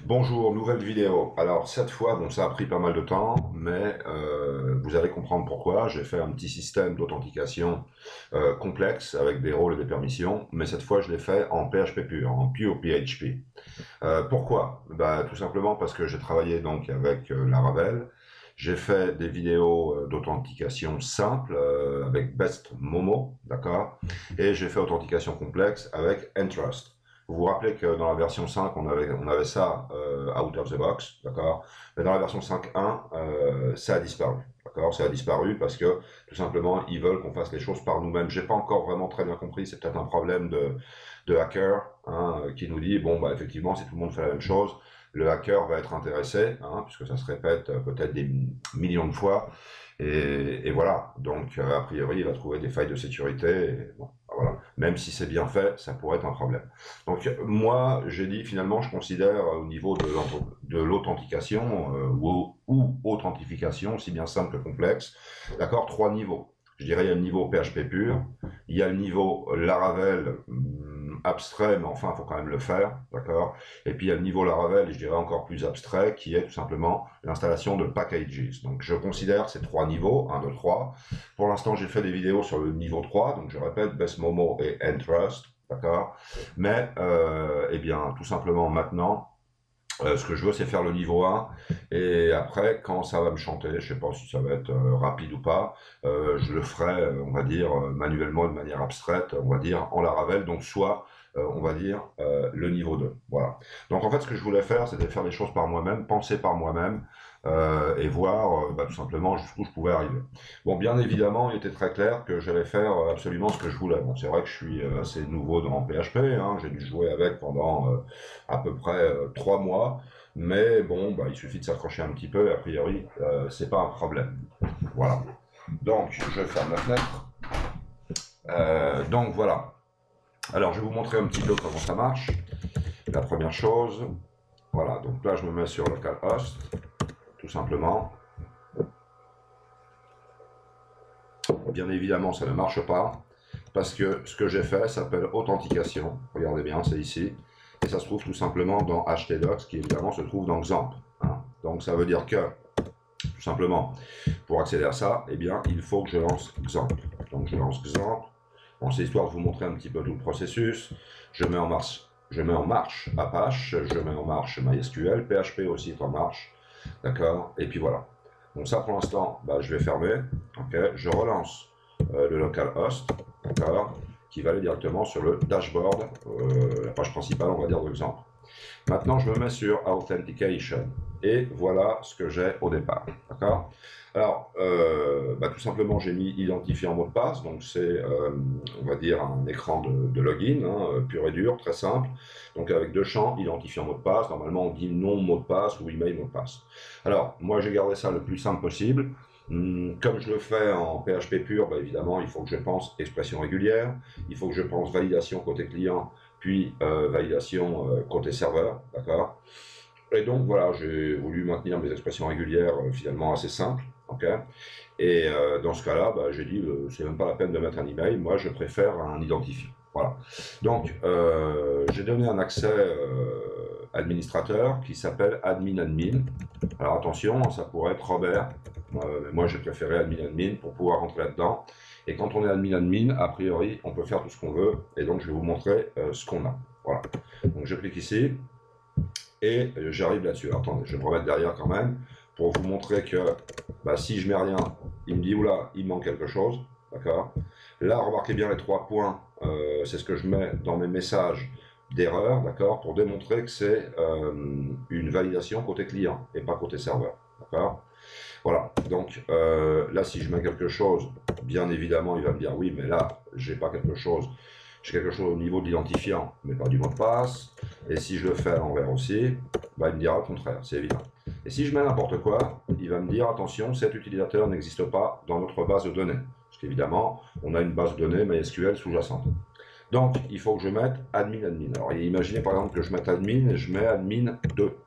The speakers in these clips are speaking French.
Bonjour, nouvelle vidéo. Alors cette fois, bon, ça a pris pas mal de temps, mais vous allez comprendre pourquoi. J'ai fait un petit système d'authentification complexe avec des rôles et des permissions, mais cette fois je l'ai fait en PHP pur, en pure PHP. Pourquoi? Bah, tout simplement parce que j'ai travaillé donc avec Laravel. J'ai fait des vidéos d'authentification simple avec Best Momo, d'accord? Et j'ai fait authentification complexe avec Entrust. Vous vous rappelez que dans la version 5, on avait ça out of the box, d'accord? Mais dans la version 5.1, ça a disparu, d'accord? Ça a disparu parce que tout simplement, ils veulent qu'on fasse les choses par nous-mêmes. J'ai pas encore vraiment très bien compris, c'est peut-être un problème de hacker hein, qui nous dit, bon, bah effectivement, si tout le monde fait la même chose, le hacker va être intéressé, hein, puisque ça se répète peut-être des millions de fois. Et voilà, donc a priori, il va trouver des failles de sécurité. Et bon, voilà. Même si c'est bien fait, ça pourrait être un problème. Donc moi, j'ai dit finalement, je considère au niveau de l'authentification ou authentification, aussi bien simple que complexe, d'accord, trois niveaux. Je dirais il y a le niveau PHP pur, il y a le niveau Laravel abstrait, mais enfin, il faut quand même le faire, d'accord. Et puis il y a le niveau Laravel, et je dirais encore plus abstrait, qui est tout simplement l'installation de packages. Donc je considère ces trois niveaux, 1, 2, 3. Pour l'instant, j'ai fait des vidéos sur le niveau 3, donc je répète, Best Momo et Entrust, d'accord. Mais, eh bien, tout simplement maintenant, ce que je veux, c'est faire le niveau 1. Et après, quand ça va me chanter, je sais pas si ça va être rapide ou pas, je le ferai, on va dire, manuellement, de manière abstraite, on va dire, en Laravel. Donc, soit, on va dire, le niveau 2. Voilà. Donc, en fait, ce que je voulais faire, c'était faire les choses par moi-même, penser par moi-même, et voir, bah, tout simplement, jusqu'où je pouvais arriver. Bon, bien évidemment, il était très clair que j'allais faire absolument ce que je voulais. Bon, c'est vrai que je suis assez nouveau dans PHP, hein, j'ai dû jouer avec pendant à peu près 3 mois, mais bon, bah, il suffit de s'accrocher un petit peu, et a priori, c'est pas un problème. Voilà. Donc, je ferme la fenêtre. Donc voilà. Alors, je vais vous montrer un petit peu comment ça marche. La première chose, voilà. Donc là, je me mets sur localhost, tout simplement. Bien évidemment, ça ne marche pas parce que ce que j'ai fait s'appelle authentification. Regardez bien, c'est ici. Et ça se trouve tout simplement dans htdocs, qui évidemment se trouve dans XAMPP. Hein. Donc ça veut dire que, tout simplement, pour accéder à ça, eh bien, il faut que je lance XAMPP. Donc je lance XAMPP. Bon, c'est histoire de vous montrer un petit peu tout le processus. Je mets en marche Apache, je mets en marche MySQL, PHP aussi est en marche. D'accord. Et puis voilà. Donc ça, pour l'instant, bah, je vais fermer. Okay. Je relance le localhost, d'accord, qui va aller directement sur le dashboard, la page principale, on va dire, de l'exemple. Maintenant, je me mets sur Authentication. Et voilà ce que j'ai au départ. D'accord. Alors, bah, tout simplement, j'ai mis identifier en mot de passe. Donc, c'est, on va dire, un écran de login, hein, pur et dur, très simple. Donc, avec deux champs, identifier en mot de passe. Normalement, on dit nom mot de passe ou email mot de passe. Alors, moi, j'ai gardé ça le plus simple possible. Comme je le fais en PHP pur, bah, évidemment, il faut que je pense expression régulière. Il faut que je pense validation côté client puis validation côté serveur, d'accord. Et donc voilà, j'ai voulu maintenir mes expressions régulières finalement assez simples, ok. Et dans ce cas-là, bah, j'ai dit c'est même pas la peine de mettre un email, moi je préfère un identifiant. Voilà. Donc j'ai donné un accès administrateur qui s'appelle admin. Alors attention, ça pourrait être Robert. Mais moi j'ai préféré admin pour pouvoir rentrer là-dedans. Et quand on est admin, a priori, on peut faire tout ce qu'on veut. Et donc je vais vous montrer ce qu'on a. Voilà. Donc je clique ici et j'arrive là-dessus. Alors, attendez, je vais me remettre derrière quand même pour vous montrer que bah, si je mets rien, il me dit oula, il manque quelque chose. D'accord. Là, remarquez bien les 3 points. C'est ce que je mets dans mes messages d'erreur, d'accord, pour démontrer que c'est une validation côté client et pas côté serveur. D'accord. Voilà, donc là, si je mets quelque chose, bien évidemment, il va me dire oui, mais là, j'ai pas quelque chose, j'ai quelque chose au niveau de l'identifiant, mais pas du mot de passe. Et si je le fais à l'envers aussi, bah, il me dira le contraire, c'est évident. Et si je mets n'importe quoi, il va me dire attention, cet utilisateur n'existe pas dans notre base de données. Parce qu'évidemment, on a une base de données MySQL sous-jacente. Donc, il faut que je mette admin. Alors, imaginez par exemple que je mette admin et je mets admin 2,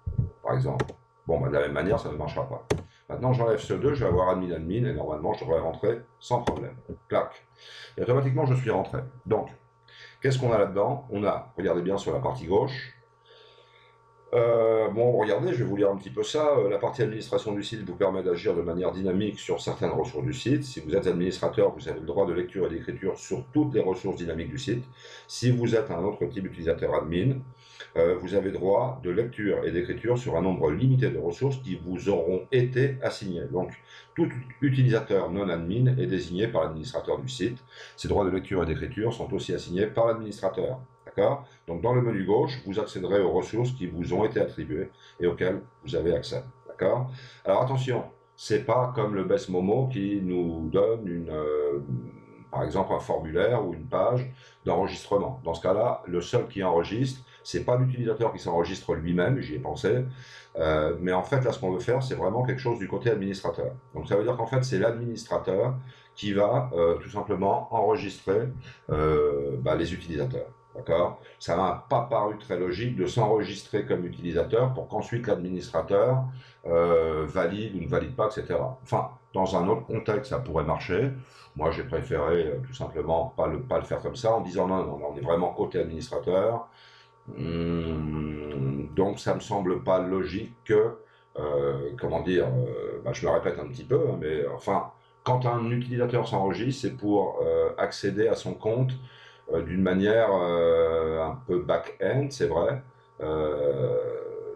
par exemple. Bon, bah, de la même manière, ça ne marchera pas. Maintenant, j'enlève ce 2, je vais avoir admin et normalement, je devrais rentrer sans problème. Clac. Et automatiquement, je suis rentré. Donc, qu'est-ce qu'on a là-dedans? On a, regardez bien sur la partie gauche, bon, regardez, je vais vous lire un petit peu ça. La partie administration du site vous permet d'agir de manière dynamique sur certaines ressources du site. Si vous êtes administrateur, vous avez le droit de lecture et d'écriture sur toutes les ressources dynamiques du site. Si vous êtes un autre type d'utilisateur admin, vous avez droit de lecture et d'écriture sur un nombre limité de ressources qui vous auront été assignées. Donc, tout utilisateur non admin est désigné par l'administrateur du site. Ces droits de lecture et d'écriture sont aussi assignés par l'administrateur. D'accord? Donc, dans le menu gauche, vous accéderez aux ressources qui vous ont été attribuées et auxquelles vous avez accès. D'accord? Alors, attention, c'est pas comme le Best Momo qui nous donne par exemple un formulaire ou une page d'enregistrement. Dans ce cas-là, le seul qui enregistre, c'est pas l'utilisateur qui s'enregistre lui-même, j'y ai pensé, mais en fait, là, ce qu'on veut faire, c'est vraiment quelque chose du côté administrateur. Donc, ça veut dire qu'en fait, c'est l'administrateur qui va tout simplement enregistrer les utilisateurs. D'accord? Ça m'a pas paru très logique de s'enregistrer comme utilisateur pour qu'ensuite l'administrateur valide ou ne valide pas, etc. Enfin, dans un autre contexte, ça pourrait marcher. Moi, j'ai préféré tout simplement pas le faire comme ça, en disant non, on est vraiment côté administrateur. Donc, ça me semble pas logique que, je me répète un petit peu, hein, mais enfin, quand un utilisateur s'enregistre, c'est pour accéder à son compte d'une manière un peu back-end, c'est vrai,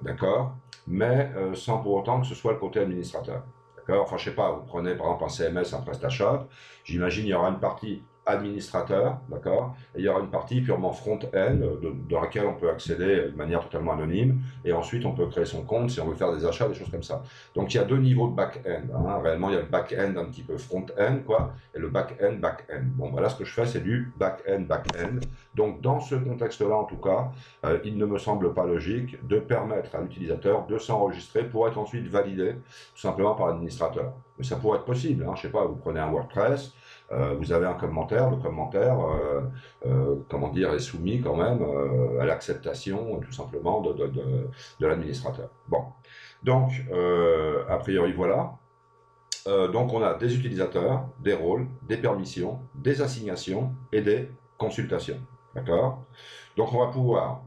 d'accord, mais sans pour autant que ce soit le côté administrateur. D'accord. Enfin, je sais pas, vous prenez par exemple un CMS, un PrestaShop, j'imagine il y aura une partie administrateur, d'accord, et il y aura une partie purement front-end dans laquelle on peut accéder de manière totalement anonyme, et ensuite on peut créer son compte si on veut faire des achats, des choses comme ça. Donc il y a deux niveaux de back-end, hein. Réellement il y a le back-end un petit peu front-end, quoi, et le back-end, back-end. Bon, voilà, ce que je fais, c'est du back-end, back-end. Donc dans ce contexte-là, en tout cas, il ne me semble pas logique de permettre à l'utilisateur de s'enregistrer pour être ensuite validé, tout simplement par l'administrateur. Mais ça pourrait être possible, hein. Je sais pas, vous prenez un WordPress, vous avez un commentaire, le commentaire, est soumis quand même à l'acceptation tout simplement de l'administrateur. Bon, donc a priori voilà. Donc on a des utilisateurs, des rôles, des permissions, des assignations et des consultations. D'accord? Donc on va pouvoir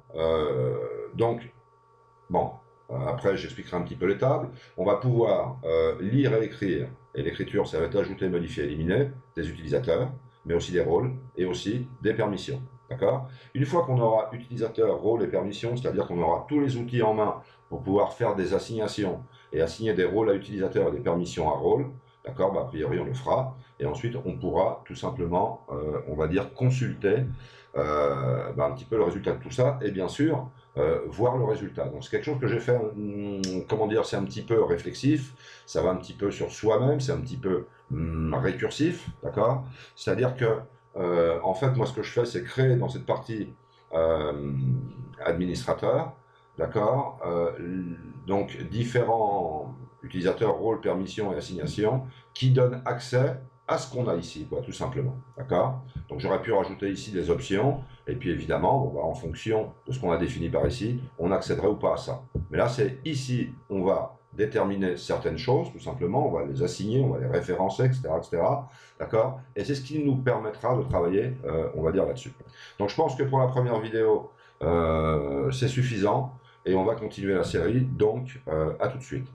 après, j'expliquerai un petit peu les tables. On va pouvoir lire et écrire, et l'écriture, ça va être ajouter, modifier, éliminer, des utilisateurs, mais aussi des rôles, et aussi des permissions. D'accord? Une fois qu'on aura utilisateur, rôle et permissions, c'est-à-dire qu'on aura tous les outils en main pour pouvoir faire des assignations et assigner des rôles à utilisateur et des permissions à rôle, d'accord? A priori, on le fera. Et ensuite, on pourra tout simplement, consulter un petit peu le résultat de tout ça, et bien sûr, voir le résultat. Donc c'est quelque chose que j'ai fait, c'est un petit peu réflexif, ça va un petit peu sur soi-même, c'est un petit peu récursif, d'accord? C'est-à-dire que, en fait, moi ce que je fais, c'est créer dans cette partie administrateur, d'accord? Donc différents utilisateurs, rôles, permissions et assignations qui donnent accès à ce qu'on a ici, quoi, tout simplement, d'accord? Donc j'aurais pu rajouter ici des options, et puis évidemment, en fonction de ce qu'on a défini par ici, on accéderait ou pas à ça. Mais là, c'est ici, on va déterminer certaines choses, tout simplement, on va les assigner, on va les référencer, etc., etc., d'accord? Et c'est ce qui nous permettra de travailler, là-dessus. Donc je pense que pour la première vidéo, c'est suffisant, et on va continuer la série, donc à tout de suite.